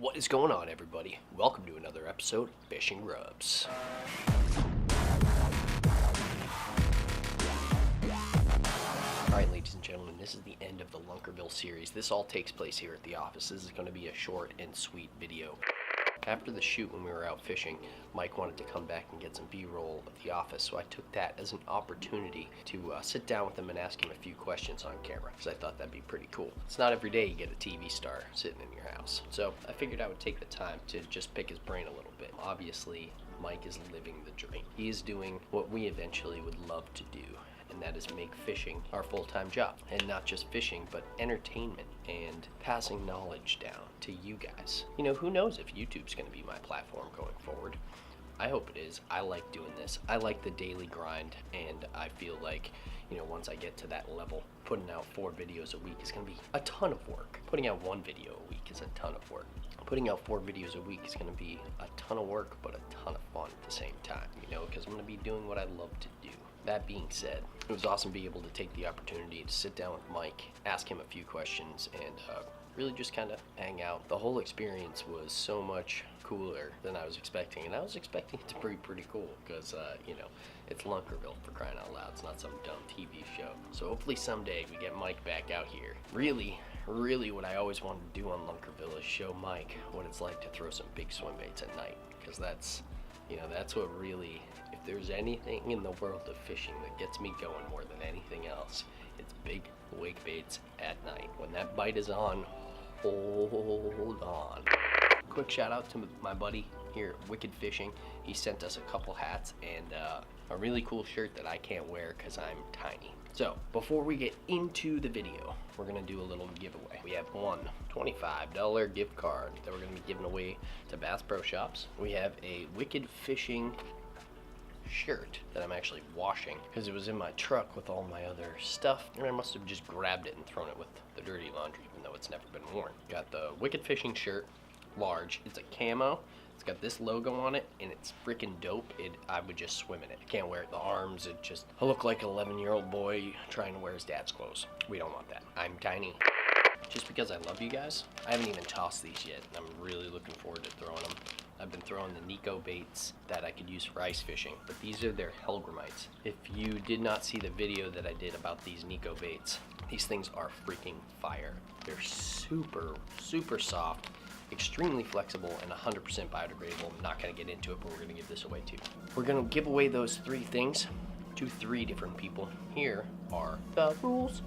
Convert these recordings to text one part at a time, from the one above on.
What is going on, everybody? Welcome to another episode of Fishing GrubbZ. Alright, ladies and gentlemen, this is the end of the Lunkerville series. This all takes place here at the office. This is going to be a short and sweet video. After the shoot, when we were out fishing, Mike wanted to come back and get some B-roll of the office, so I took that as an opportunity to sit down with him and ask him a few questions on camera, because I thought that'd be pretty cool. It's not every day you get a TV star sitting in your house, so I figured I would take the time to just pick his brain a little bit. Obviously, Mike is living the dream. He is doing what we eventually would love to do, and that is make fishing our full-time job. And not just fishing, but entertainment and passing knowledge down to you guys. You know, who knows if YouTube's gonna be my platform going forward. I hope it is. I like doing this. I like the daily grind, and I feel like, you know, once I get to that level, putting out 4 videos a week is gonna be a ton of work. Putting out 1 video a week is a ton of work. Putting out 4 videos a week is gonna be a ton of work, but a ton of fun at the same time, you know, because I'm gonna be doing what I love to do. That being said, it was awesome to be able to take the opportunity to sit down with Mike, ask him a few questions, and really just kind of hang out. The whole experience was so much cooler than I was expecting, and I was expecting it to be pretty cool because, you know, it's Lunkerville, for crying out loud. It's not some dumb TV show. So hopefully someday we get Mike back out here. Really what I always wanted to do on Lunkerville is show Mike what it's like to throw some big swim baits at night, because that's, you know, that's what really, if there's anything in the world of fishing that gets me going more than anything else, it's big wake baits at night. When that bite is on, hold on. Quick shout out to my buddy here at Wicked Fishing. He sent us a couple hats and a really cool shirt that I can't wear because I'm tiny. So before we get into the video, we're gonna do a little giveaway. We have one $25 gift card that we're gonna be giving away to Bass Pro Shops. We have a Wicked Fishing shirt that I'm actually washing because it was in my truck with all my other stuff, and I must have just grabbed it and thrown it with the dirty laundry, even though it's never been worn. Got the Wicked Fishing shirt, large. It's a camo. It's got this logo on it, and it's freaking dope. I would just swim in it. I can't wear it. The arms, I look like an 11-year-old boy trying to wear his dad's clothes. We don't want that. I'm tiny. Just because I love you guys, I haven't even tossed these yet, and I'm really looking forward to throwing them. I've been throwing the Nico baits that I could use for ice fishing, but these are their Hellgramites. If you did not see the video that I did about these Nico baits, these things are freaking fire. They're super soft, extremely flexible, and 100% biodegradable. I'm not gonna get into it, but we're gonna give this away too. We're gonna give away those 3 things to 3 different people. Here are the rules.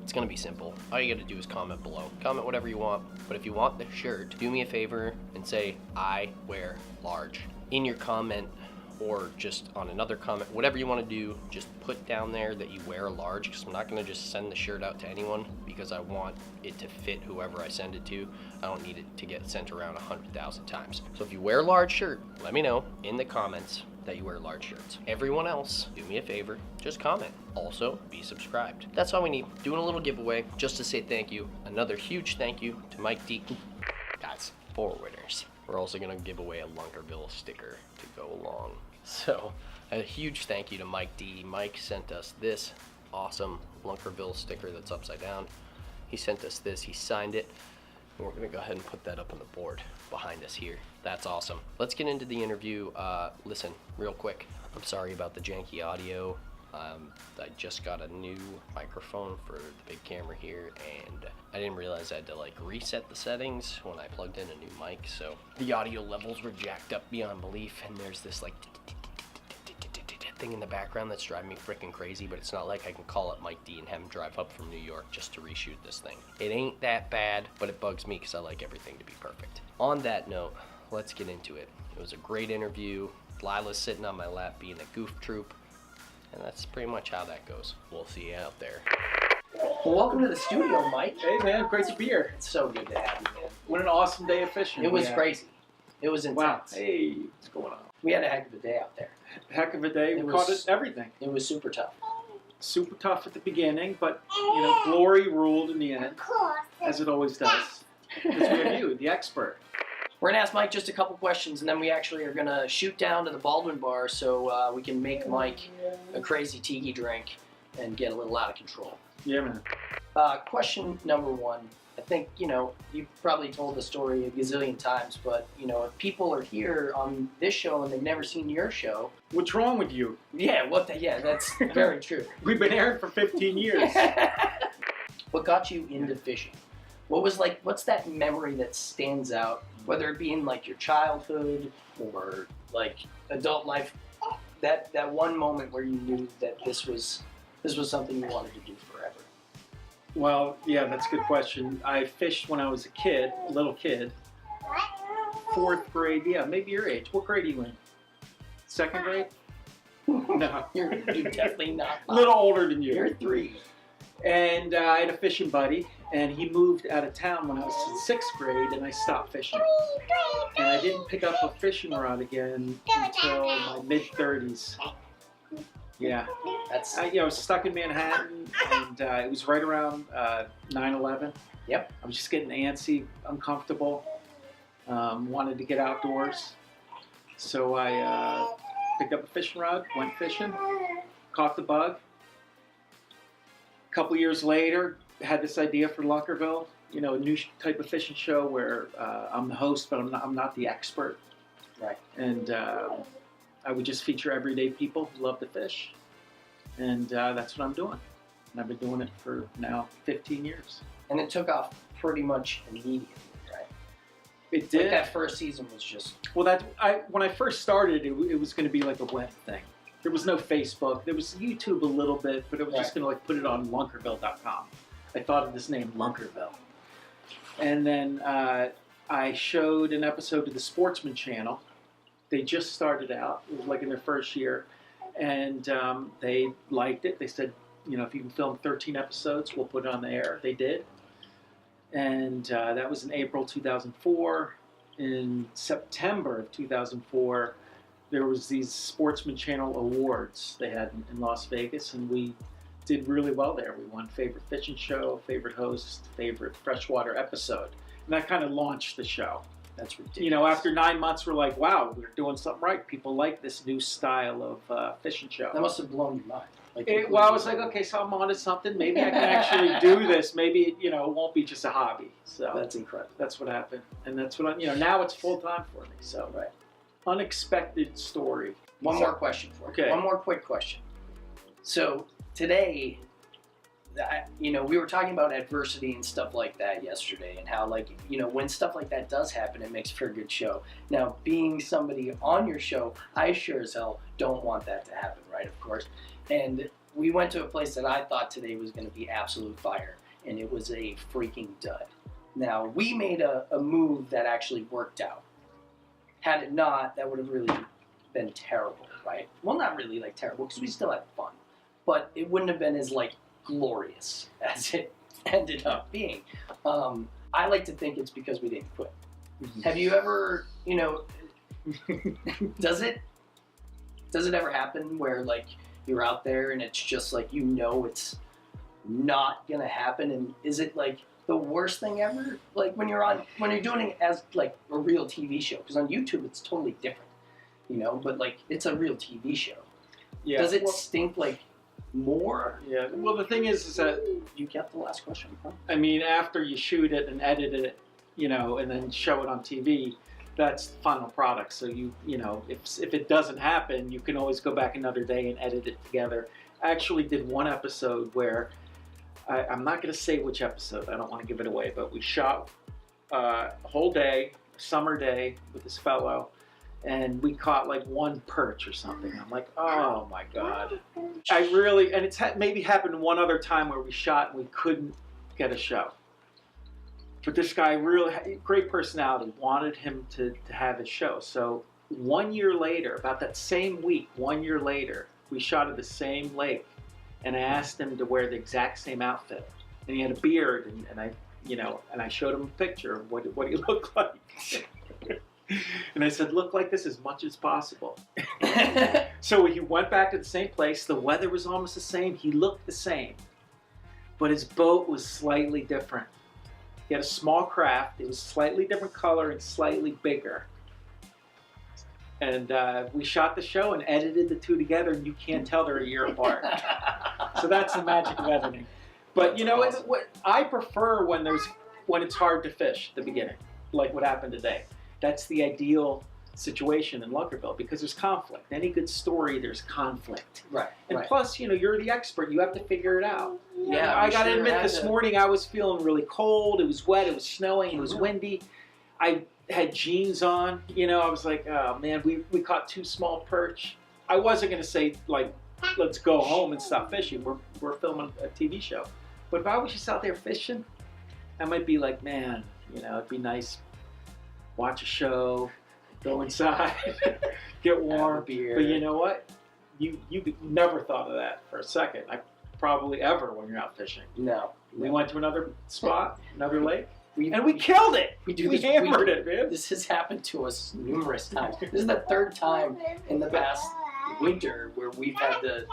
It's gonna be simple. All you gotta do is comment below. Comment whatever you want, but if you want the shirt, do me a favor and say, I wear large. In your comment, or just on another comment, whatever you wanna do, just put down there that you wear a large, because I'm not gonna just send the shirt out to anyone, because I want it to fit whoever I send it to. I don't need it to get sent around 100,000 times. So if you wear a large shirt, let me know in the comments that you wear large shirts. Everyone else, do me a favor, just comment. Also, be subscribed. That's all we need. Doing a little giveaway just to say thank you. Another huge thank you to Mike D. Guys, 4 winners. We're also gonna give away a Lunkerville sticker to go along. So, a huge thank you to Mike D. Mike sent us this awesome Lunkerville sticker that's upside down. He sent us this, he signed it. And we're gonna go ahead and put that up on the board behind us here. That's awesome. Let's get into the interview. Listen, real quick, I'm sorry about the janky audio. I just got a new microphone for the big camera here, and I didn't realize I had to like reset the settings when I plugged in a new mic, so the audio levels were jacked up beyond belief, and there's this like thing in the background that's driving me freaking crazy, but it's not like I can call up Mike D and have him drive up from New York just to reshoot this thing. It ain't that bad, but it bugs me because I like everything to be perfect. On that note, let's get into it. It was a great interview. Lila's sitting on my lap being a goof troop, and that's pretty much how that goes. We'll see you out there. Well, welcome to the studio, Mike. Hey, man. Great to be here. It's so good to have you, man. What an awesome day of fishing. It was crazy. It was intense. Wow. Hey, what's going on? We had a heck of a day out there. Heck of a day. We caught everything. It was super tough. Super tough at the beginning, but, you know, glory ruled in the end, as it always does. Because we have you, the expert. We're going to ask Mike just a couple questions, and then we actually are going to shoot down to the Baldwin Bar so we can make Mike a crazy tiki drink and get a little out of control. Yeah, man. Question number 1. I think, you've probably told the story a gazillion times, but, if people are here on this show and they've never seen your show. What's wrong with you? Yeah, that's very true. We've been airing for 15 years. What got you into fishing? What's that memory that stands out, whether it be in like your childhood or like adult life, that one moment where you knew that this was something you wanted to do forever? Well, yeah, that's a good question. I fished when I was a little kid. 4th grade, yeah, maybe your age. What grade are you in? 2nd grade? No. You're definitely not. A little older than you. You're 3. And I had a fishing buddy, and he moved out of town when I was in 6th grade, and I stopped fishing. And I didn't pick up a fishing rod again until my mid-30s. Yeah. I was stuck in Manhattan, and it was right around 9/11. Yep. I was just getting antsy, uncomfortable, wanted to get outdoors. So I picked up a fishing rod, went fishing, caught the bug. A couple years later, had this idea for Lunkerville, a new type of fishing show where I'm the host, but I'm not the expert. Right. And I would just feature everyday people who love to fish, and that's what I'm doing. And I've been doing it for now 15 years. And it took off pretty much immediately, right? It did. Like that first season was just... Well, when I first started, it was going to be like a web thing. There was no Facebook. There was YouTube a little bit, but it was just going to put it on Lunkerville.com. I thought of this name, Lunkerville. And then I showed an episode of the Sportsman Channel. They just started out. It was like in their first year. And they liked it. They said, if you can film 13 episodes, we'll put it on the air. They did. And that was in April 2004. In September of 2004, there was these Sportsman Channel Awards they had in Las Vegas, and we did really well there. We won favorite fishing show, favorite host, favorite freshwater episode. And that kind of launched the show. That's ridiculous. After 9 months, we're like, wow, we're doing something right. People like this new style of fishing show. That must have blown your mind. I was like, okay, so I'm onto something. Maybe I can actually do this. Maybe, it won't be just a hobby. So that's incredible. That's what happened. And that's what now it's full time for me. So, right. Unexpected story. One more question for you. Okay. One more quick question. So today, we were talking about adversity and stuff like that yesterday, and how when stuff like that does happen, it makes for a good show. Now, being somebody on your show, I sure as hell don't want that to happen, right? Of course. And we went to a place that I thought today was going to be absolute fire, and it was a freaking dud. Now, we made a move that actually worked out. Had it not, that would have really been terrible, right? Well, not really terrible, because we still had fun. But it wouldn't have been as glorious as it ended up being. I like to think it's because we didn't quit. Have you ever, does it ever happen where you're out there and it's just it's not gonna happen? And is it the worst thing ever? When you're doing it as a real TV show, because on YouTube it's totally different, but it's a real TV show. Yeah. Does it stink more? Yeah. Well, the thing is that you get the last question, huh? I mean, after you shoot it and edit it, and then show it on TV, that's the final product. So if it doesn't happen, you can always go back another day and edit it together. I actually did one episode where I'm not going to say which episode. I don't want to give it away, but we shot a whole day, summer day, with this fellow, and we caught one perch or something. I'm like, oh my God. And it's maybe happened one other time where we shot and we couldn't get a show. But this guy really had great personality, wanted him to have his show. So 1 year later, about that same week, 1 year later, we shot at the same lake. And I asked him to wear the exact same outfit. And he had a beard, and I showed him a picture of what he looked like. And I said, look like this as much as possible. So he went back to the same place. The weather was almost the same. He looked the same. But his boat was slightly different. He had a small craft. It was slightly different color and slightly bigger. And we shot the show and edited the two together, and you can't tell they're a year apart. So that's the magic of editing. But what I prefer when when it's hard to fish at the beginning, like what happened today. That's the ideal situation in Lunkerville because there's conflict. Any good story, there's conflict. Right. And plus, you're the expert. You have to figure it out. Yeah, I got to admit, this morning I was feeling really cold. It was wet. It was snowing. It was windy. I had jeans on. I was like, oh man, we caught 2 small perch. I wasn't going to say like, let's go home and stop fishing. We're filming a TV show. But if I was just out there fishing, I might be like, man, it'd be nice. Watch a show. Go inside, get warm. Beer. But you know what? You never thought of that for a second. Probably ever when you're out fishing. No. We went to another spot, another lake, we killed it. We hammered it, man. This has happened to us numerous times. This is the 3rd time in the past winter where we've had to,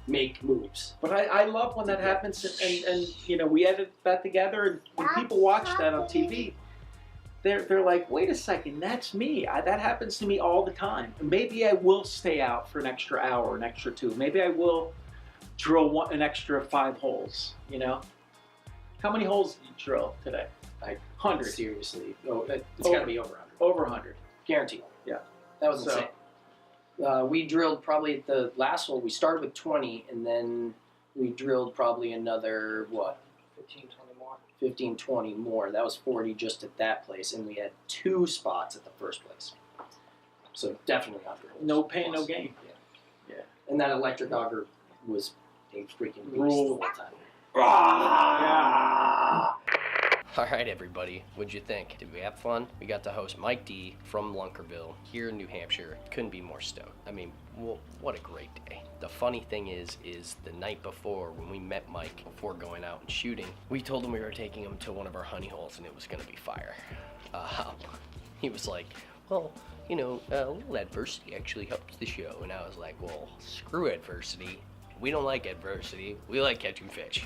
make moves. But I love when that happens, and we edit that together, and when people watch that on TV, they're like, wait a second, that's me. That happens to me all the time. Maybe I will stay out for an extra hour, an extra 2. Maybe I will drill an extra 5 holes. How many holes did you drill today? 100. Seriously. Oh, it's got to be over 100. Over 100. Guaranteed. Yeah. That was insane. We drilled probably at the last hole. We started with 20, and then we drilled probably another, 15, 20 more. That was 40 just at that place, and we had 2 spots at the first place. So definitely 100 holes. No pain, no gain. Yeah. And that electric auger was a freaking beast the whole time. Yeah. All right, everybody. What'd you think? Did we have fun? We got to host Mike D from Lunkerville here in New Hampshire. Couldn't be more stoked. I mean, what a great day. The funny thing is the night before when we met Mike before going out and shooting, we told him we were taking him to one of our honey holes and it was going to be fire. He was like, well, a little adversity actually helps the show. And I was like, well, screw adversity. We don't like adversity. We like catching fish.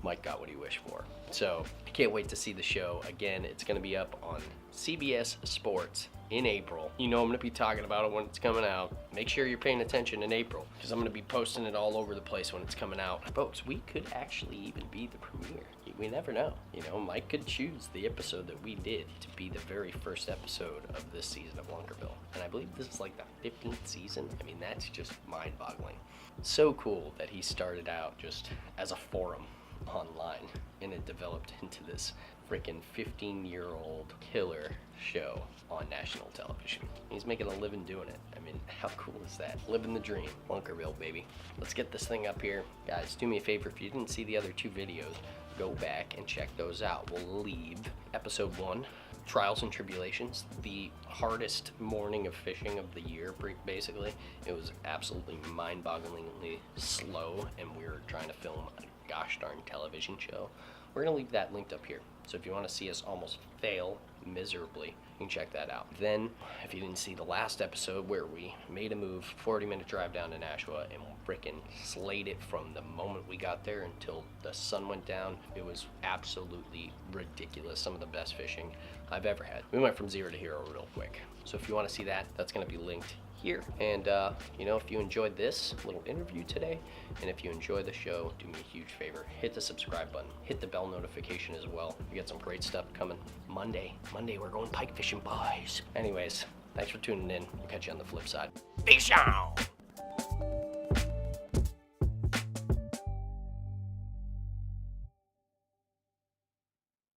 Mike got what he wished for. So I can't wait to see the show. Again, it's going to be up on CBS Sports in April. I'm going to be talking about it when it's coming out. Make sure you're paying attention in April because I'm going to be posting it all over the place when it's coming out. Folks, we could actually even be the premiere. We never know. Mike could choose the episode that we did to be the very first episode of this season of Lunkerville. And I believe this is like the 15th season. I mean, that's just mind-boggling. So cool that he started out just as a forum online and it developed into this freaking 15-year-old killer show on national television. He's making a living doing it. I mean, how cool is that? Living the dream. Lunkerville, baby. Let's get this thing up here. Guys, do me a favor. If you didn't see the other 2 videos, go back and check those out. We'll leave episode 1, Trials and Tribulations, the hardest morning of fishing of the year, basically. It was absolutely mind-bogglingly slow, and we were trying to film a gosh darn television show. We're going to leave that linked up here. So if you want to see us almost fail miserably, you can check that out. Then, if you didn't see the last episode where we made a move, 40-minute drive down to Nashua, and frickin' slayed it from the moment we got there until the sun went down. It was absolutely ridiculous. Some of the best fishing I've ever had. We went from 0 to hero real quick. So if you want to see that, that's going to be linked here. And if you enjoyed this little interview today, and if you enjoy the show, do me a huge favor, hit the subscribe button, hit the bell notification as well. We got some great stuff coming Monday we're going pike fishing, boys. Anyways, thanks for tuning in. We'll catch you on the flip side. Peace out.